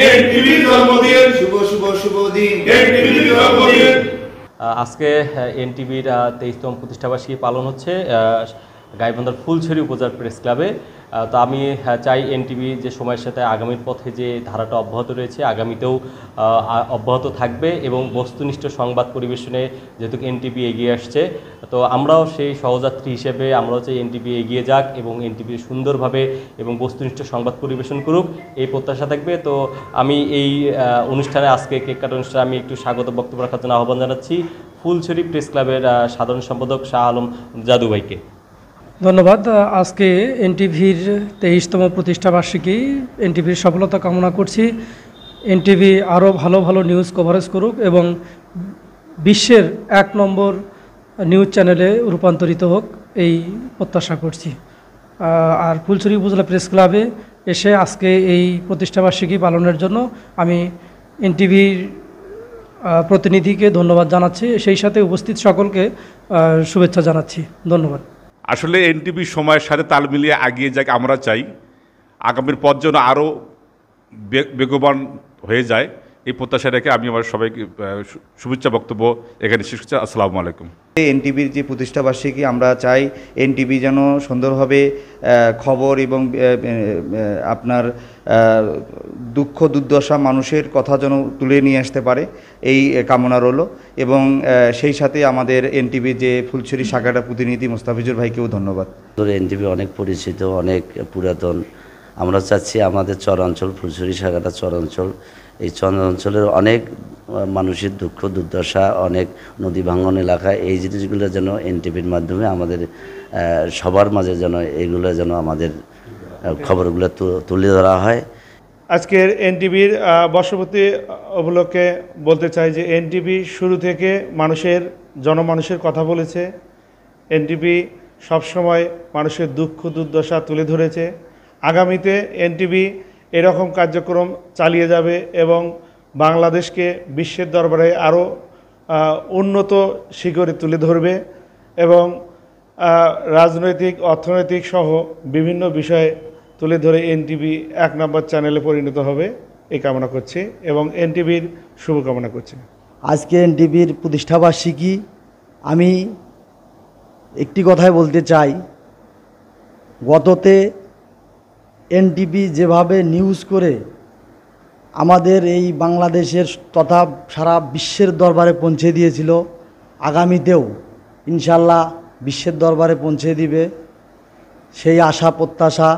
এনটিভির জন্মদিন, শুভ শুভ শুভ দিন এনটিভির জন্মদিন। আজকে এনটিভির 23তম প্রতিষ্ঠাবার্ষিকী পালন হচ্ছে গাইবান্ধার ফুলছড়ি উপজেলা প্রেস ক্লাবে। তো আমি চাই এনটিভি যে সময়ের সাথে আগামীর পথে যে ধারাটা অব্যাহত রয়েছে আগামীতেও অব্যাহত থাকবে এবং বস্তুনিষ্ঠ সংবাদ পরিবেশনে যেহেতু এনটিভি এগিয়ে আসছে, তো আমরাও সেই সহযাত্রী হিসেবে আমরাও চাই এনটিভি এগিয়ে যাক এবং এনটিভি সুন্দরভাবে এবং বস্তুনিষ্ঠ সংবাদ পরিবেশন করুক, এই প্রত্যাশা থাকবে। তো আমি এই অনুষ্ঠানে আজকে কেক কাটা অনুষ্ঠানে আমি একটু স্বাগত বক্তব্য রাখার জন্য আহ্বান জানাচ্ছি ফুলছড়ি প্রেস ক্লাবের সাধারণ সম্পাদক শাহ আলম জাদু ভাইকে। ধন্যবাদ। আজকে এনটিভির 23তম প্রতিষ্ঠাবার্ষিকী, এনটিভির সফলতা কামনা করছি। এনটিভি আরও ভালো ভালো নিউজ কভারেজ করুক এবং বিশ্বের 1 নম্বর নিউজ চ্যানেলে রূপান্তরিত হোক, এই প্রত্যাশা করছি। আর ফুলছড়ি উপজেলা প্রেস ক্লাবে এসে আজকে এই প্রতিষ্ঠাবার্ষিকী পালনের জন্য আমি এনটিভির প্রতিনিধিকে ধন্যবাদ জানাচ্ছি, সেই সাথে উপস্থিত সকলকে শুভেচ্ছা জানাচ্ছি। ধন্যবাদ। আসলে এনটিভি সময়ের সাথে তাল মিলিয়ে এগিয়ে যাক আমরা চাই, আগামীর পথ যেন আরও বেগবান হয়ে যায়, এই প্রত্যাশা রেখে আমি আমার সবাইকে শুভেচ্ছা বক্তব্য এখানে শেষ করছি। আসসালামু আলাইকুম। এনটিভির যে প্রতিষ্ঠাবার্ষিকী, আমরা চাই এনটিভি যেন সুন্দরভাবে খবর এবং আপনার দুঃখ দুর্দশা মানুষের কথা যেন তুলে নিয়ে আসতে পারে, এই কামনা রইল। এবং সেই সাথে আমাদের এনটিভির যে ফুলছড়ি শাখাটা প্রতিনিধি মোস্তাফিজুর ভাইকেও ধন্যবাদ। এনটিভি অনেক পরিচিত, অনেক পুরাতন। আমরা চাচ্ছি আমাদের চরাঞ্চল, ফুলছড়ি শাখাটা চরাঞ্চল, এই চরাঞ্চলের অনেক মানুষের দুঃখ দুর্দশা, অনেক নদী ভাঙন এলাকায়, এই জিনিসগুলো যেন এনটিভির মাধ্যমে আমাদের সবার মাঝে যেন এইগুলো যেন আমাদের খবরগুলো তুলে ধরা হয়। আজকের এনটিভির বর্ষপূর্তি উপলক্ষে বলতে চাই যে এনটিভি শুরু থেকে জনমানুষের কথা বলেছে। এনটিভি সবসময় মানুষের দুঃখ দুর্দশা তুলে ধরেছে। আগামীতে এনটিভি এরকম কার্যক্রম চালিয়ে যাবে এবং বাংলাদেশকে বিশ্বের দরবারে আরও উন্নত শিখরে তুলে ধরবে এবং রাজনৈতিক, অর্থনৈতিক সহ বিভিন্ন বিষয়ে তুলে ধরে এনটিভি 1 নম্বর চ্যানেলে পরিণত হবে, এই কামনা করছি এবং এনটিভির শুভকামনা করছি। আজকে এনটিভির প্রতিষ্ঠাবার্ষিকী, আমি একটি কথাই বলতে চাই, গততে এনটিভি যেভাবে নিউজ করে আমাদের এই বাংলাদেশের তথা সারা বিশ্বের দরবারে পৌঁছে দিয়েছিল, আগামীতেও ইনশাল্লাহ বিশ্বের দরবারে পৌঁছে দিবে, সেই আশা প্রত্যাশা